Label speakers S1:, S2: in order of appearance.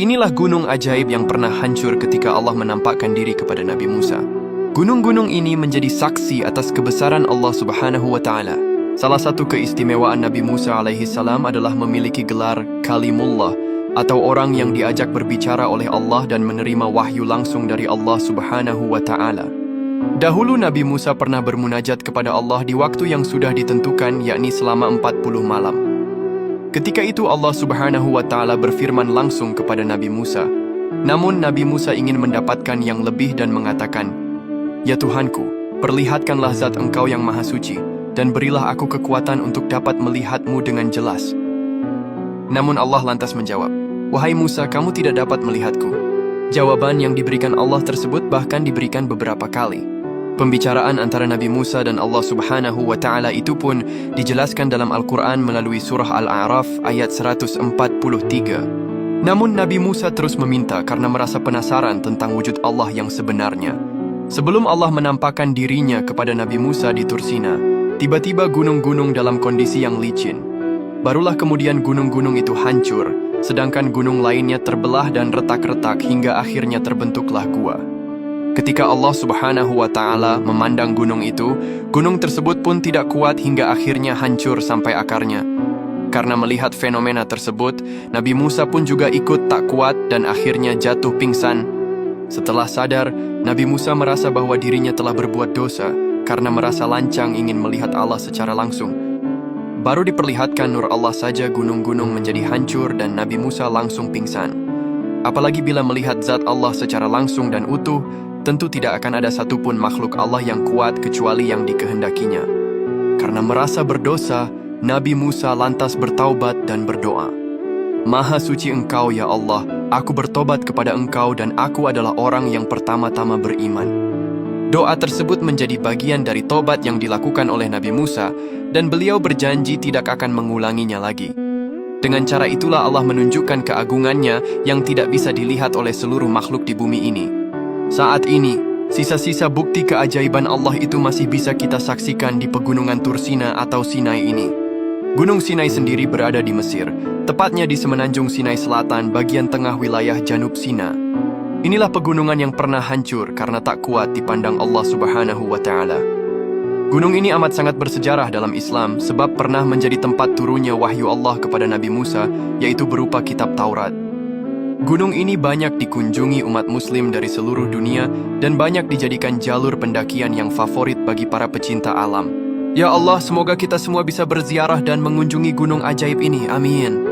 S1: Inilah gunung ajaib yang pernah hancur ketika Allah menampakkan diri kepada Nabi Musa. Gunung-gunung ini menjadi saksi atas kebesaran Allah Subhanahu wa Ta'ala. Salah satu keistimewaan Nabi Musa alaihi salam adalah memiliki gelar Kalimullah, atau orang yang diajak berbicara oleh Allah dan menerima wahyu langsung dari Allah Subhanahu wa Ta'ala. Dahulu Nabi Musa pernah bermunajat kepada Allah di waktu yang sudah ditentukan, yakni selama 40 malam. Ketika itu Allah Subhanahu wa Ta'ala berfirman langsung kepada Nabi Musa. Namun Nabi Musa ingin mendapatkan yang lebih dan mengatakan, "Ya Tuhanku, perlihatkanlah zat Engkau yang maha suci, dan berilah aku kekuatan untuk dapat melihat-Mu dengan jelas." Namun Allah lantas menjawab, "Wahai Musa, kamu tidak dapat melihatku." Jawaban yang diberikan Allah tersebut bahkan diberikan beberapa kali. Pembicaraan antara Nabi Musa dan Allah Subhanahu wa Ta'ala itu pun dijelaskan dalam Al-Quran melalui surah Al-A'raf ayat 143. Namun Nabi Musa terus meminta karena merasa penasaran tentang wujud Allah yang sebenarnya. Sebelum Allah menampakkan dirinya kepada Nabi Musa di Tursina, tiba-tiba gunung-gunung dalam kondisi yang licin. Barulah kemudian gunung-gunung itu hancur, sedangkan gunung lainnya terbelah dan retak-retak hingga akhirnya terbentuklah gua. Ketika Allah Subhanahu wa Ta'ala memandang gunung itu, gunung tersebut pun tidak kuat hingga akhirnya hancur sampai akarnya. Karena melihat fenomena tersebut, Nabi Musa pun juga ikut tak kuat dan akhirnya jatuh pingsan. Setelah sadar, Nabi Musa merasa bahwa dirinya telah berbuat dosa karena merasa lancang ingin melihat Allah secara langsung. Baru diperlihatkan nur Allah saja gunung-gunung menjadi hancur dan Nabi Musa langsung pingsan. Apalagi bila melihat zat Allah secara langsung dan utuh, tentu tidak akan ada satupun makhluk Allah yang kuat kecuali yang dikehendakinya. Karena merasa berdosa, Nabi Musa lantas bertaubat dan berdoa, "Maha suci Engkau ya Allah, aku bertobat kepada Engkau dan aku adalah orang yang pertama-tama beriman." Doa tersebut menjadi bagian dari tobat yang dilakukan oleh Nabi Musa dan beliau berjanji tidak akan mengulanginya lagi. Dengan cara itulah Allah menunjukkan keagungannya yang tidak bisa dilihat oleh seluruh makhluk di bumi ini. Saat ini, sisa-sisa bukti keajaiban Allah itu masih bisa kita saksikan di pegunungan Tursina atau Sinai ini. Gunung Sinai sendiri berada di Mesir, tepatnya di semenanjung Sinai Selatan bagian tengah wilayah Janub Sina. Inilah pegunungan yang pernah hancur karena tak kuat dipandang Allah Subhanahu wa Ta'ala. Gunung ini amat sangat bersejarah dalam Islam sebab pernah menjadi tempat turunnya wahyu Allah kepada Nabi Musa, yaitu berupa kitab Taurat. Gunung ini banyak dikunjungi umat muslim dari seluruh dunia dan banyak dijadikan jalur pendakian yang favorit bagi para pecinta alam. Ya Allah, semoga kita semua bisa berziarah dan mengunjungi gunung ajaib ini. Amin.